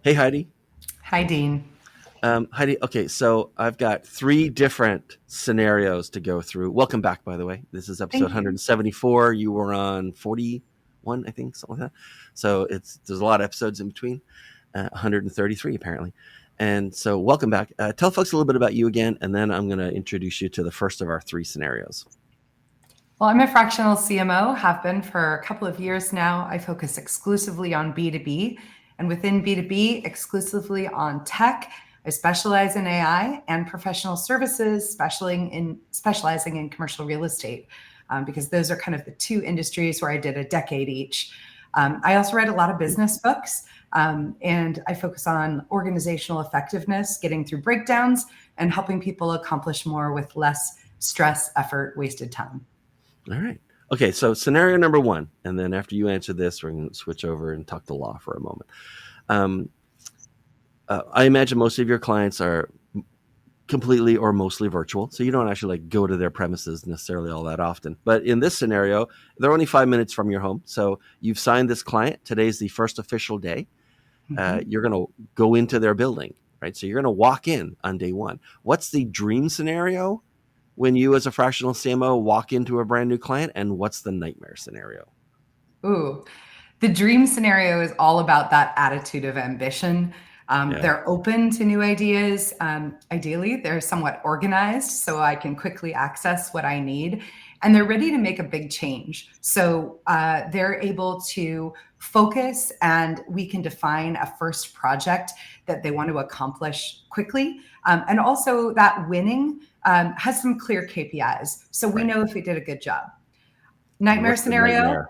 Hey, Heidi. Hi, Dean. Heidi, okay, so I've got three different scenarios to go through. Welcome back, by the way. This is episode Thank you. 174. You were on 41, I think, something like that. So there's a lot of episodes in between, 133 apparently. And so welcome back. Tell folks a little bit about you again, and then I'm going to introduce you to the first of our three scenarios. Well, I'm a fractional CMO, have been for a couple of years now. I focus exclusively on B2B, and within B2B, exclusively on tech. I specialize in AI and professional services, specializing in commercial real estate, because those are kind of the two industries where I did a decade each. I also write a lot of business books, and I focus on organizational effectiveness, getting through breakdowns, and helping people accomplish more with less stress, effort, wasted time. All right. Okay, so scenario number one, and then after you answer this, we're going to switch over and talk to law for a moment. I imagine most of your clients are completely or mostly virtual, so you don't actually go to their premises necessarily all that often. But in this scenario, they're only 5 minutes from your home, so you've signed this client. Today's the first official day. You're going to go into their building, right? So you're going to walk in on day one. What's the dream scenario when you, as a fractional CMO, walk into a brand new client, and what's the nightmare scenario? Ooh, the dream scenario is all about that attitude of ambition. Yeah. They're open to new ideas. Ideally, they're somewhat organized so I can quickly access what I need. And they're ready to make a big change. So they're able to focus, and we can define a first project that they want to accomplish quickly. And also, that winning has some clear KPIs. So we Right. know if we did a good job. And Nightmare what's the scenario. nightmare?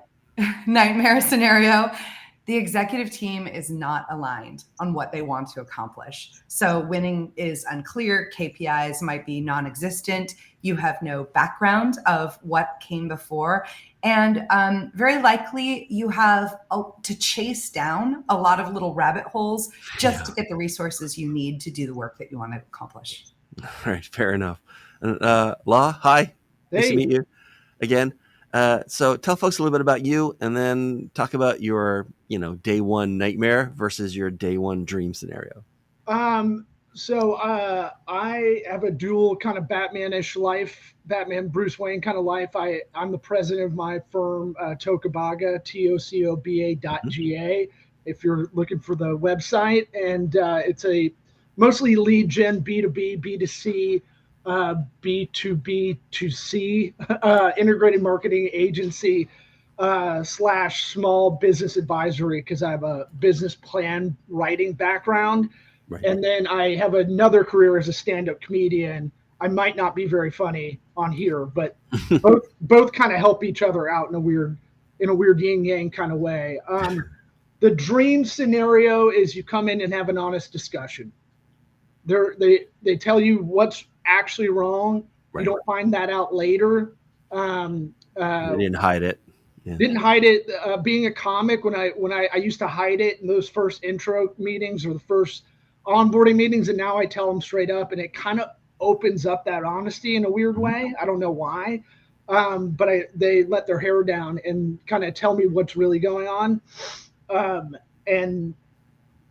Nightmare scenario. The executive team is not aligned on what they want to accomplish. So winning is unclear. KPIs might be non-existent. You have no background of what came before. And very likely you have to chase down a lot of little rabbit holes just to get the resources you need to do the work that you want to accomplish. All right, fair enough. Law, hi. Nice to Hey, meet you again. So tell folks a little bit about you, and then talk about your, day one nightmare versus your day one dream scenario. I have a dual kind of Batman-ish life, Batman Bruce Wayne kind of life. I'm the president of my firm, Tocobaga, TOCOBA.GA. If you're looking for the website, and it's a mostly lead gen B2B, B2C, B2B2C integrated marketing agency slash small business advisory, because I have a business plan writing background. Right. And then I have another career as a stand-up comedian. I might not be very funny on here, but both kind of help each other out in a weird yin yang kind of way. The dream scenario is you come in and have an honest discussion. They tell you what's actually wrong. Right. You don't find that out later. They didn't hide it. Yeah. Didn't hide it. Being a comic, when I used to hide it in those first intro meetings or the first onboarding meetings, and now I tell them straight up, and it kind of opens up that honesty in a weird way. I don't know why, but they let their hair down and kind of tell me what's really going on. And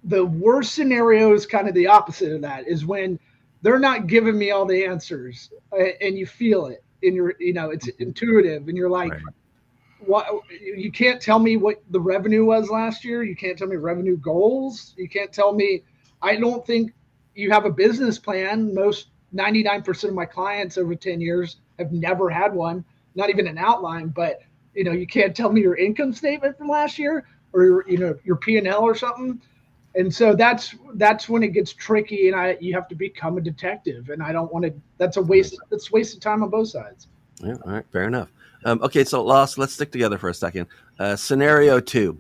the worst scenario is kind of the opposite of that, is when they're not giving me all the answers, and you feel it in your, it's intuitive, and you're like, right. What, you can't tell me what the revenue was last year. You can't tell me revenue goals. You can't tell me, I don't think you have a business plan. 99% of my clients over 10 years have never had one, not even an outline. But you can't tell me your income statement from last year, or your P&L or something. And so that's when it gets tricky, and you have to become a detective. And I don't want to. That's a waste. That's wasted time on both sides. Yeah. All right. Fair enough. Okay. So, Lost, let's stick together for a second. Scenario 2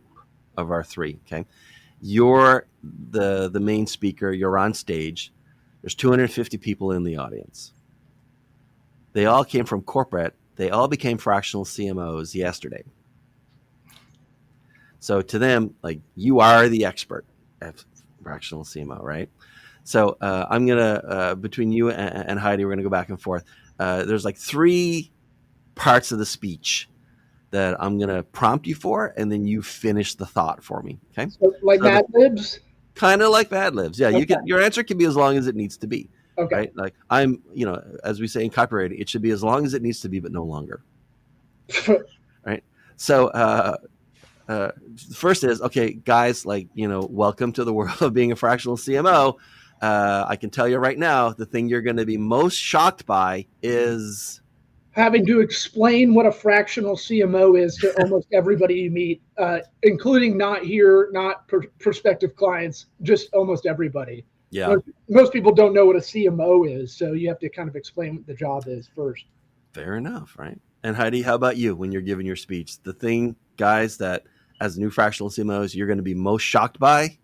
of our 3. Okay. You're the main speaker. You're on stage. There's 250 people in the audience. They all came from corporate. They all became fractional CMOs yesterday. So to them, you are the expert at fractional CMO, right? So I'm gonna between you and Heidi, we're gonna go back and forth. There's 3 parts of the speech that I'm gonna prompt you for, and then you finish the thought for me. Okay? So Mad Libs. Kind of like Bad Libs. Yeah, you Okay. can. Your answer can be as long as it needs to be. Okay. Right? Like as we say in copywriting, it should be as long as it needs to be, but no longer. Right? So first is, okay, guys, welcome to the world of being a fractional CMO. I can tell you right now, the thing you're going to be most shocked by is having to explain what a fractional CMO is to almost everybody you meet, including not prospective clients, just almost everybody. Yeah. Most people don't know what a CMO is, so you have to kind of explain what the job is first. Fair enough, right? And Heidi, how about you when you're giving your speech? The thing, guys, that as new fractional CMOs, you're going to be most shocked by?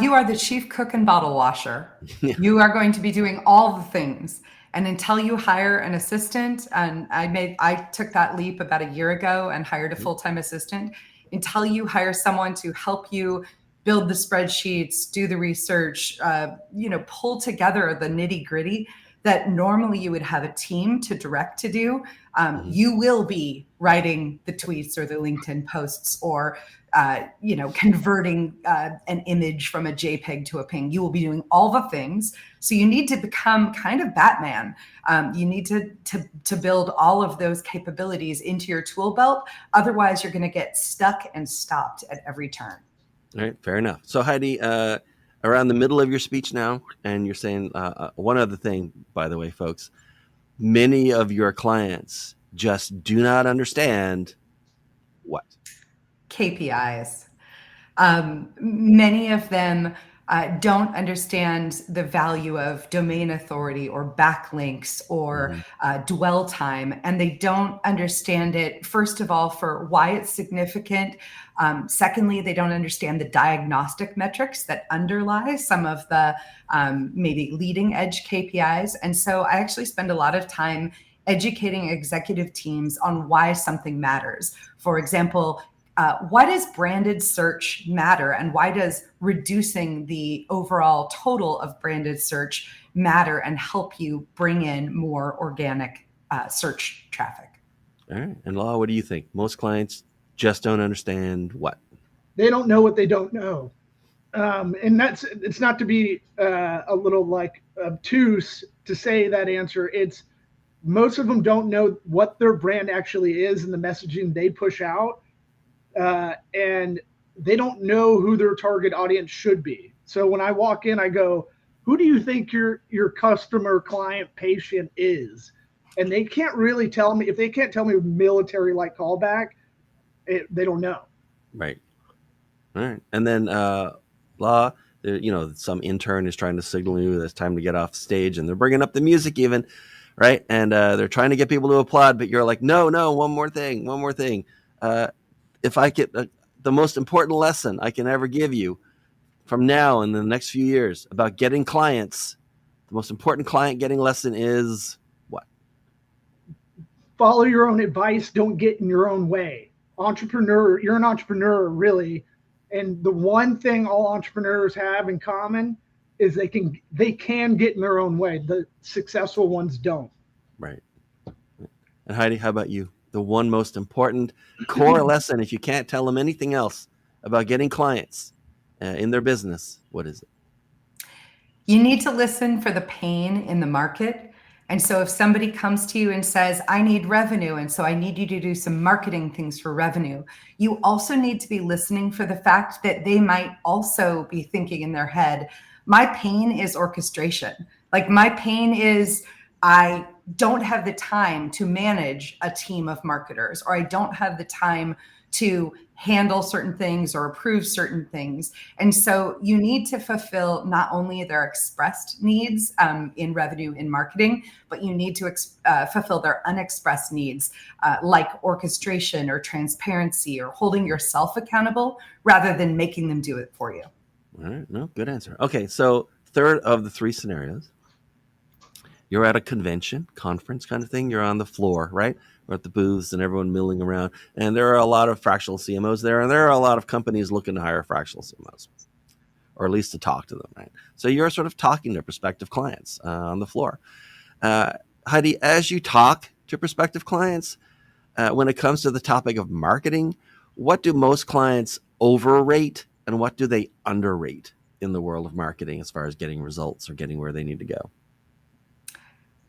You are the chief cook and bottle washer. Yeah. You are going to be doing all the things. And until you hire an assistant, and I took that leap about a year ago and hired a full-time assistant, until you hire someone to help you build the spreadsheets, do the research, pull together the nitty-gritty that normally you would have a team to direct to do, you will be writing the tweets or the LinkedIn posts or converting an image from a JPEG to a PNG. You will be doing all the things. So you need to become kind of Batman. You need to build all of those capabilities into your tool belt. Otherwise, you're going to get stuck and stopped at every turn. All right, fair enough. So Heidi, around the middle of your speech now, and you're saying one other thing, by the way, folks, many of your clients just do not understand what? KPIs. Many of them don't understand the value of domain authority or backlinks or dwell time. And they don't understand it, first of all, for why it's significant. Secondly, they don't understand the diagnostic metrics that underlie some of the maybe leading edge KPIs. And so I actually spend a lot of time educating executive teams on why something matters. For example, why does branded search matter, and why does reducing the overall total of branded search matter and help you bring in more organic search traffic? All right. And Law, what do you think? Most clients just don't understand what? They don't know what they don't know. And it's not to be a little like obtuse to say that answer. It's most of them don't know what their brand actually is and the messaging they push out. And they don't know who their target audience should be. So when I walk in, I go, who do you think your customer, client, patient is? And they can't really tell me. If they can't tell me military-like callback, they don't know. Right. All right. And then Law, some intern is trying to signal you that it's time to get off stage, and they're bringing up the music even, right? And they're trying to get people to applaud, but you're like, no, one more thing. If I get the most important lesson I can ever give you from now and the next few years about getting clients, the most important client getting lesson is what? Follow your own advice. Don't get in your own way. You're an entrepreneur, really. And the one thing all entrepreneurs have in common is they can get in their own way. The successful ones don't. Right. And Heidi, how about you? The one most important core lesson, if you can't tell them anything else about getting clients in their business, what is it? You need to listen for the pain in the market. And so if somebody comes to you and says, I need revenue, and so I need you to do some marketing things for revenue, you also need to be listening for the fact that they might also be thinking in their head, my pain is orchestration. Like my pain is I don't have the time to manage a team of marketers, or I don't have the time to handle certain things or approve certain things. And so you need to fulfill not only their expressed needs in revenue in marketing, but you need to fulfill their unexpressed needs like orchestration or transparency or holding yourself accountable rather than making them do it for you. All right. No, good answer. Okay. So third of the three scenarios. You're at a conference kind of thing. You're on the floor, right? We're at the booths and everyone milling around. And there are a lot of fractional CMOs there. And there are a lot of companies looking to hire fractional CMOs, or at least to talk to them, right? So you're sort of talking to prospective clients on the floor. Heidi, as you talk to prospective clients, when it comes to the topic of marketing, what do most clients overrate and what do they underrate in the world of marketing as far as getting results or getting where they need to go?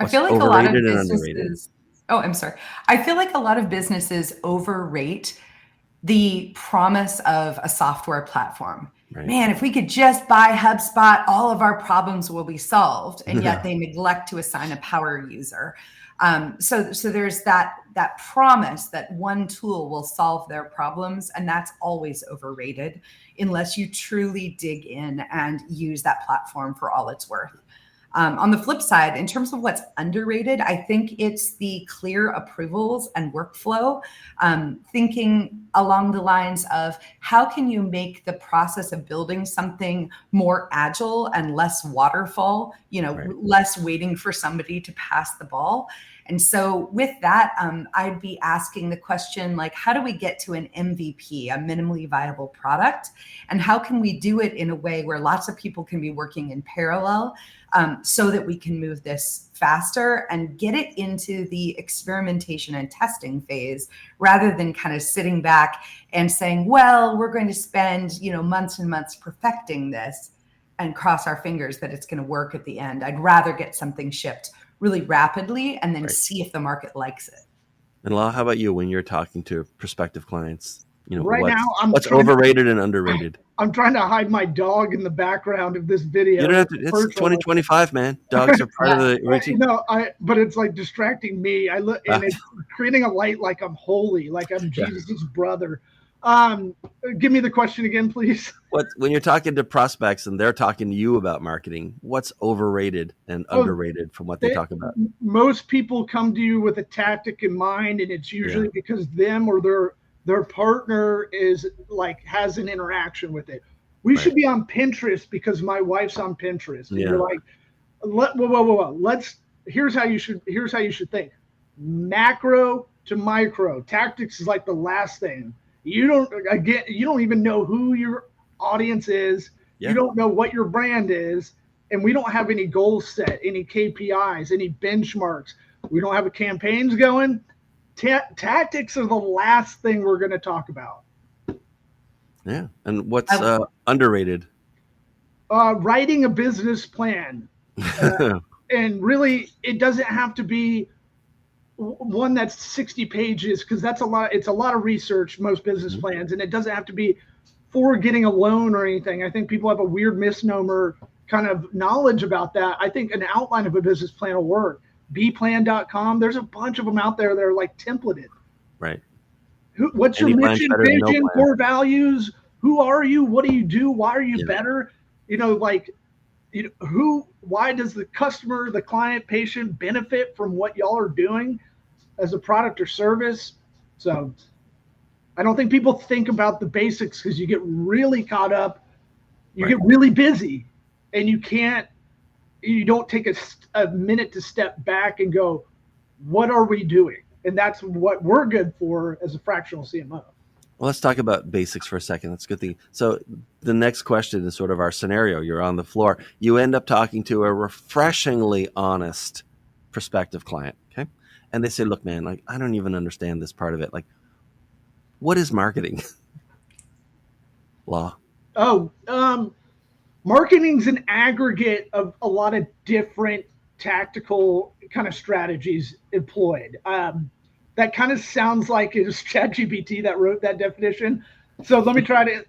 I What's feel like a lot of overrated and underrated? businesses, oh, I'm sorry. I feel like a lot of businesses overrate the promise of a software platform. Right. Man, if we could just buy HubSpot, all of our problems will be solved. And yet Yeah. they neglect to assign a power user. So there's that promise that one tool will solve their problems, and that's always overrated unless you truly dig in and use that platform for all it's worth. On the flip side, in terms of what's underrated, I think it's the clear approvals and workflow. Thinking along the lines of how can you make the process of building something more agile and less waterfall, Right. less waiting for somebody to pass the ball. And so with that, I'd be asking the question, like, how do we get to an MVP, a minimally viable product? And how can we do it in a way where lots of people can be working in parallel, so that we can move this faster and get it into the experimentation and testing phase, rather than kind of sitting back and saying, well, we're going to spend, months and months perfecting this and cross our fingers that it's going to work at the end. I'd rather get something shipped really rapidly and then Right. see if the market likes it. And Law, how about you when you're talking to prospective clients? Right now, what's overrated and underrated? I'm trying to hide my dog in the background of this video. You don't have to. It's 2025, man. Dogs are part of the routine. But it's like distracting me. I look and it's creating a light like I'm holy, like I'm Jesus' brother. Give me the question again, please. When you're talking to prospects and they're talking to you about marketing, what's overrated and underrated from what they talk about? Most people come to you with a tactic in mind, and it's usually because them or their partner has an interaction with it. We should be on Pinterest because my wife's on Pinterest. And you're like, whoa. Here's how you should think. Macro to micro. Tactics is like the last thing. You don't even know who your audience is. Yeah. You don't know what your brand is. And we don't have any goals set, any KPIs, any benchmarks. We don't have campaigns going. Tactics are the last thing we're going to talk about. Yeah. And what's underrated? Writing a business plan. And really, it doesn't have to be one that's 60 pages, because that's a lot. It's a lot of research, most business plans, and it doesn't have to be for getting a loan or anything. I think people have a weird misnomer kind of knowledge about that. I think an outline of a business plan will work. bplan.com, there's a bunch of them out there that are like templated. Right. What's your mission, vision, core values? Who are you? What do you do? Why are you better? Why does the customer, the client, patient benefit from what y'all are doing as a product or service? So I don't think people think about the basics because you get really caught up. You get really busy, and you don't take a minute to step back and go, what are we doing? And that's what we're good for as a fractional CMO. Well, let's talk about basics for a second. That's a good thing. So the next question is sort of our scenario. You're on the floor. You end up talking to a refreshingly honest prospective client. Okay. And they say, look, man, like, I don't even understand this part of it. Like, what is marketing? Law. Marketing's an aggregate of a lot of different tactical kind of strategies employed. That kind of sounds like it was ChatGPT that wrote that definition. So let me try to.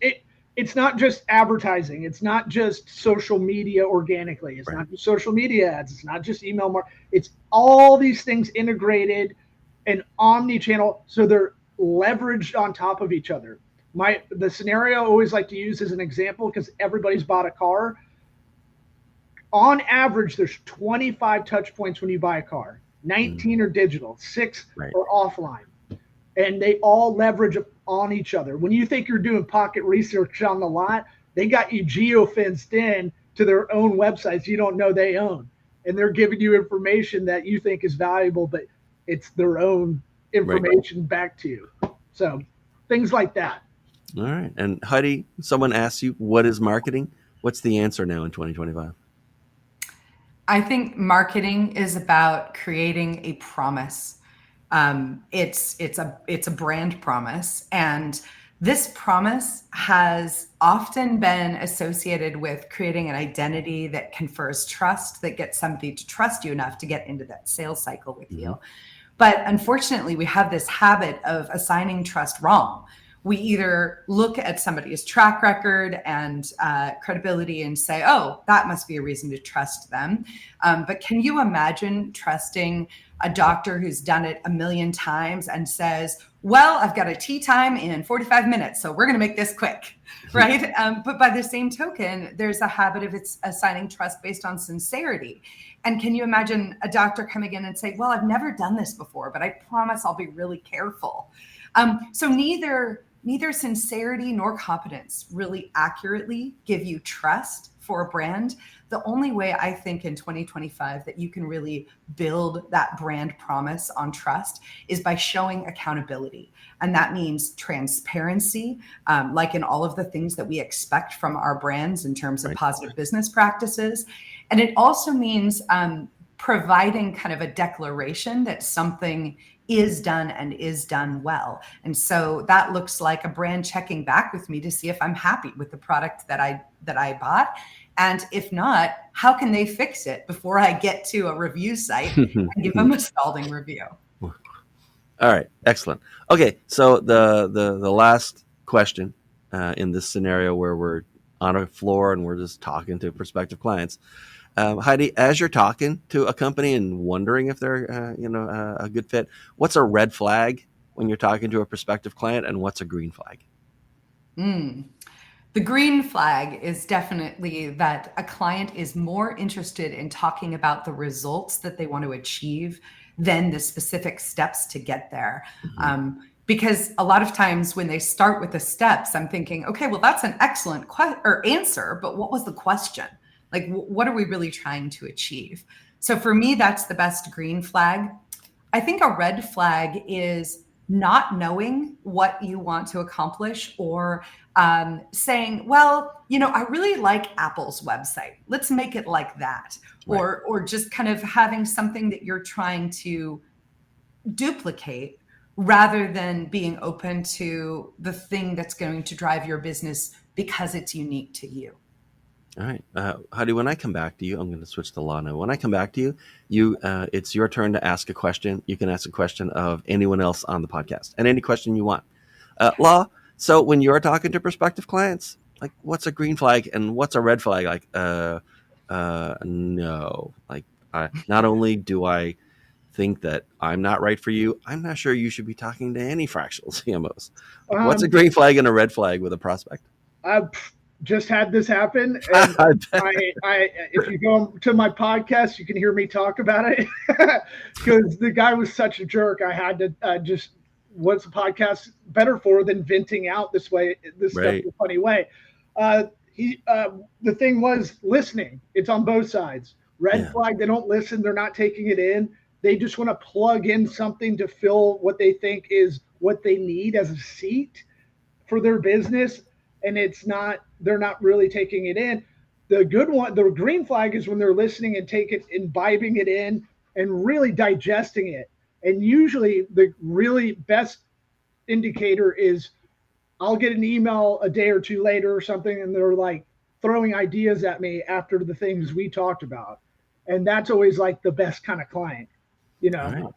It's not just advertising. It's not just social media organically. It's not just social media ads. It's not just email marketing. It's all these things integrated and omni-channel, so they're leveraged on top of each other. The scenario I always like to use as an example, because everybody's bought a car. On average, there's 25 touch points when you buy a car. 19 are digital, 6 are offline. And they all leverage on each other. When you think you're doing pocket research on the lot, they got you geo-fenced in to their own websites you don't know they own. And they're giving you information that you think is valuable, but it's their own information back to you. So things like that. All right. And Heidi, someone asks you, what is marketing? What's the answer now in 2025? I think marketing is about creating a promise. It's a brand promise, and This promise has often been associated with creating an identity that confers trust, that gets somebody to trust you enough to get into that sales cycle with you. But unfortunately, we have this habit of assigning trust wrong. We either look at somebody's track record and credibility and say, oh, that must be a reason to trust them. But can you imagine trusting a doctor who's done it a million times and says, well, I've got a tea time in 45 minutes, so we're going to make this quick, right? But by the same token, there's a habit of it's assigning trust based on sincerity. And can you imagine a doctor coming in and say, well, I've never done this before, but I promise I'll be really careful. So neither sincerity nor competence really accurately give you trust for a brand. The only way I think in 2025 that you can really build that brand promise on trust is by showing accountability. And that means transparency, like in all of the things that we expect from our brands in terms of positive business practices. And it also means providing kind of a declaration that something is done and is done well. And so that looks like a brand checking back with me to see if I'm happy with the product that I bought. And if not, how can they fix it before I get to a review site and give them a scalding review? All right, excellent. Okay, so the last question in this scenario where we're on a floor and we're just talking to prospective clients. Heidi, as you're talking to a company and wondering if they're a good fit, what's a red flag when you're talking to a prospective client, and what's a green flag? The green flag is definitely that a client is more interested in talking about the results that they want to achieve than the specific steps to get there. Because a lot of times when they start with the steps, I'm thinking, okay, well, that's an excellent answer, but what was the question? Like, what are we really trying to achieve? So for me, that's the best green flag. I think a red flag is not knowing what you want to accomplish, or saying, well, I really like Apple's website. Let's make it like that. Right. Or just kind of having something that you're trying to duplicate rather than being open to the thing that's going to drive your business because it's unique to you. All right. Heidi, when I come back to you, I'm going to switch the law now. When I come back to you, it's your turn to ask a question. You can ask a question of anyone else on the podcast, and any question you want. Law, so when you're talking to prospective clients, like, what's a green flag and what's a red flag? Like, no. Like, not only do I think that I'm not right for you, I'm not sure you should be talking to any fractional CMOs. What's a green flag and a red flag with a prospect? Just had this happen, and if you go to my podcast, you can hear me talk about it because the guy was such a jerk. I had to just, what's the podcast better for than venting out this stuff in a funny way? The thing was listening. It's on both sides. Red flag, they don't listen. They're not taking it in. They just want to plug in something to fill what they think is what they need as a seat for their business. And they're not really taking it in. The good one, the green flag, is when they're listening and imbibing it in and really digesting it. And usually the really best indicator is I'll get an email a day or two later or something, and they're like throwing ideas at me after the things we talked about. And that's always like the best kind of client, All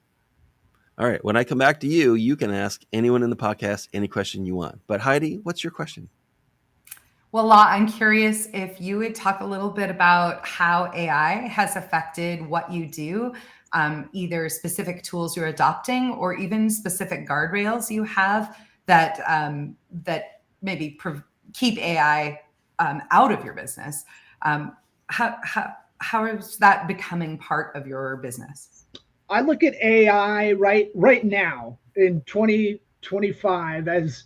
right. When I come back to you, you can ask anyone in the podcast any question you want. But Heidi, what's your question? Well, Law, I'm curious if you would talk a little bit about how AI has affected what you do, either specific tools you're adopting or even specific guardrails you have that maybe keep AI out of your business. How is that becoming part of your business? I look at AI right now in 2025 as,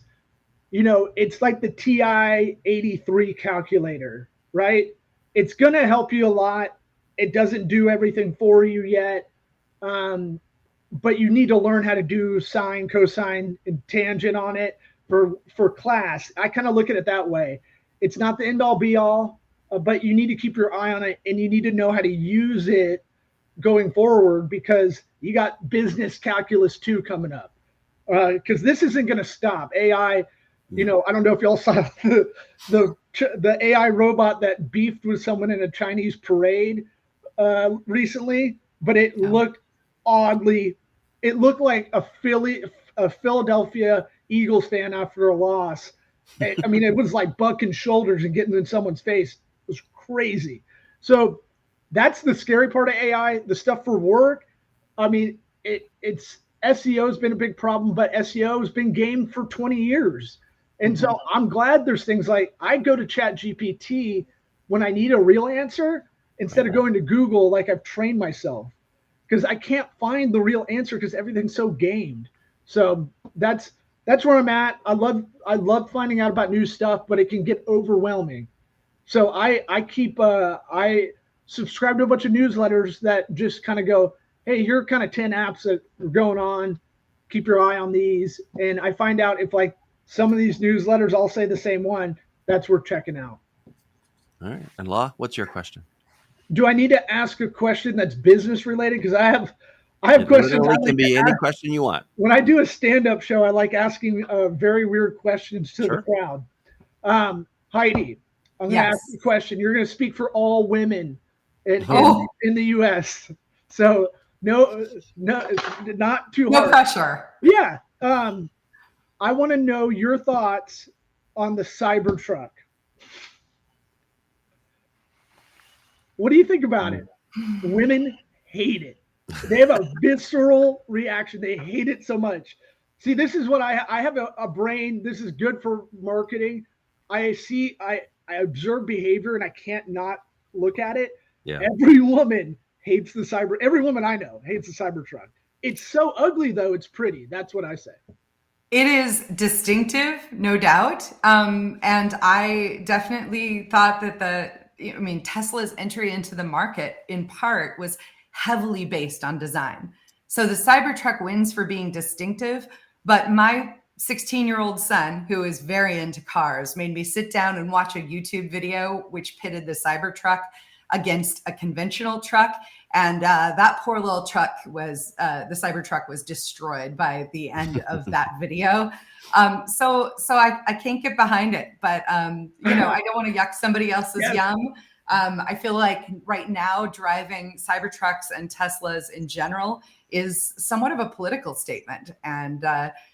it's like the TI-83 calculator, right? It's going to help you a lot. It doesn't do everything for you yet. But you need to learn how to do sine, cosine, and tangent on it for class. I kind of look at it that way. It's not the end all be all, but you need to keep your eye on it, and you need to know how to use it going forward, because you got business calculus 2 coming up. Because this isn't going to stop. AI, You know, I don't know if y'all saw the AI robot that beefed with someone in a Chinese parade recently, but it looked oddly. It looked like a Philadelphia Eagles fan after a loss. I mean, it was like bucking shoulders and getting in someone's face. It was crazy. So that's the scary part of AI. The stuff for work, I mean, it's SEO has been a big problem, but SEO has been gamed for 20 years. And so I'm glad there's things like I go to Chat GPT when I need a real answer instead of going to Google like I've trained myself, because I can't find the real answer because everything's so gamed. So that's where I'm at. I love finding out about new stuff, but it can get overwhelming. So I subscribe to a bunch of newsletters that just kind of go, hey, here are kind of 10 apps that are going on. Keep your eye on these. And I find out if like some of these newsletters all say the same one, that's worth checking out. All right. And Law, what's your question? Do I need to ask a question that's business related? Because I have questions. It can be any question you want. When I do a stand-up show, I like asking very weird questions to the crowd. Heidi, I'm going to ask you a question. You're going to speak for all women in the U.S. So no, not too hard. No pressure. Yeah. I want to know your thoughts on the Cybertruck. What do you think about it? Women hate it. They have a visceral reaction. They hate it so much. See, this is what I have a brain. This is good for marketing. I observe behavior and I can't not look at it. Yeah. Every woman hates every woman I know hates the Cybertruck. It's so ugly though. It's pretty. That's what I say. It is distinctive, no doubt. And I definitely thought that Tesla's entry into the market in part was heavily based on design. So the Cybertruck wins for being distinctive, but my 16-year-old son, who is very into cars, made me sit down and watch a YouTube video which pitted the Cybertruck against a conventional truck. And that poor little truck the Cybertruck was destroyed by the end of that video. So I can't get behind it, but I don't want to yuck somebody else's yum. I feel like right now driving Cybertrucks and Teslas in general is somewhat of a political statement. And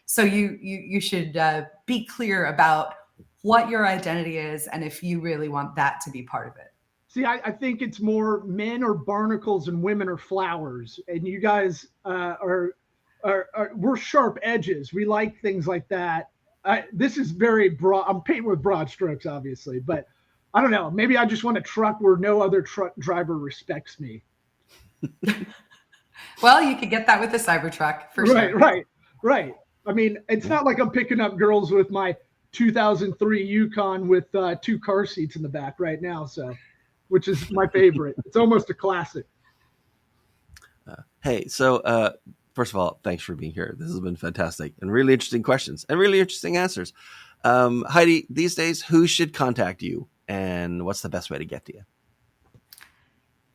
so you should be clear about what your identity is and if you really want that to be part of it. See, I think it's more men are barnacles and women are flowers. And you guys we're sharp edges. We like things like that. This is very broad. I'm painting with broad strokes, obviously, but I don't know. Maybe I just want a truck where no other truck driver respects me. Well, you could get that with the Cybertruck for sure. Right. I mean, it's not like I'm picking up girls with my 2003 Yukon with 2 car seats in the back right now. So, which is my favorite. It's almost a classic. Hey, so first of all, thanks for being here. This has been fantastic and really interesting questions and really interesting answers. Heidi, these days, who should contact you and what's the best way to get to you?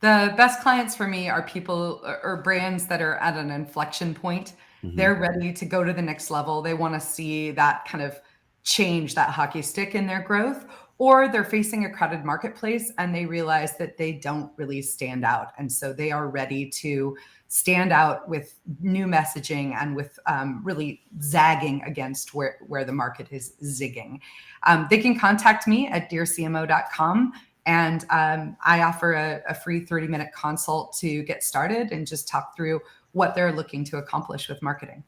The best clients for me are people or brands that are at an inflection point. Mm-hmm. They're ready to go to the next level. They want to see that kind of change, that hockey stick in their growth, or they're facing a crowded marketplace and they realize that they don't really stand out. And so they are ready to stand out with new messaging and with really zagging against where the market is zigging. They can contact me at dearcmo.com. And I offer a free 30-minute consult to get started and just talk through what they're looking to accomplish with marketing.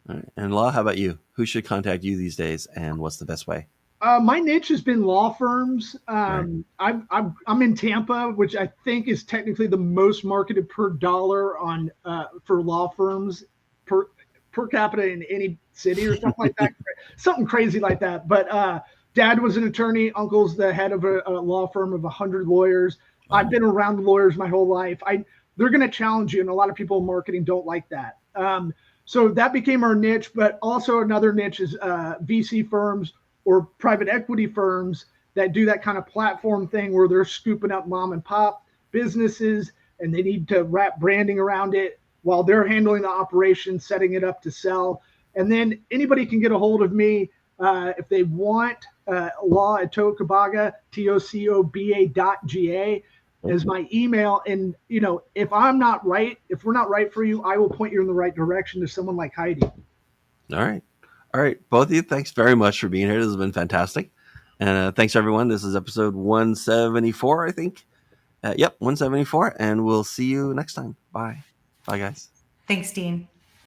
All right. And Law, how about you? Who should contact you these days and what's the best way? My niche has been law firms. I'm in Tampa, which I think is technically the most marketed per dollar on for law firms per capita in any city or something like that. Something crazy like that. But Dad was an attorney. Uncle's the head of a law firm of 100 lawyers. I've been around lawyers my whole life. They're going to challenge you, and a lot of people in marketing don't like that. So that became our niche. But also another niche is VC firms or private equity firms that do that kind of platform thing where they're scooping up mom and pop businesses and they need to wrap branding around it while they're handling the operation, setting it up to sell. And then anybody can get a hold of me. If they want law at Tocobaga, TOCOBA.GA is my email. And, if we're not right for you, I will point you in the right direction to someone like Heidi. All right. All right. Both of you, thanks very much for being here. This has been fantastic. And thanks, everyone. This is episode 174, I think. Yep, 174. And we'll see you next time. Bye. Bye, guys. Thanks, Dean.